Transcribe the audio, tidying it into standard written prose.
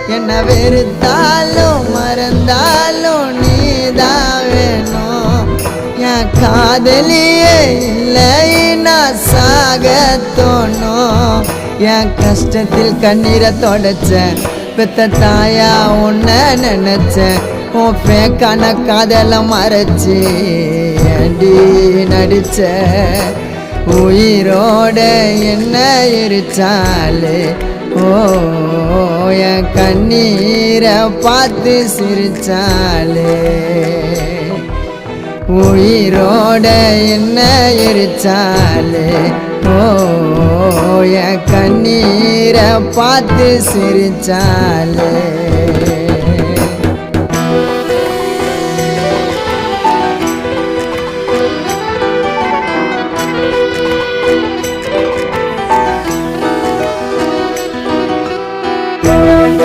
என்ன வெறுத்தாலும் மறந்தாலும் நீதான் வேணும் என் காதலியே இல்லை நான் சாக தோணும் என் கஷ்டத்தில் கண்ணீரை தொடச்சேன் பெத்த தாயா உன்னை நினைச்சேன் உன் பேக்கான காதலை மறைச்சி அடி நடிச்ச உயிரோட என்ன எரிச்சாலே ஓ என் கண்ணீரை பார்த்து சிரிச்சாலே உயிரோட என்ன எரிச்சாலே ஓ என் கண்ணீரை பார்த்து சிரிச்சாலே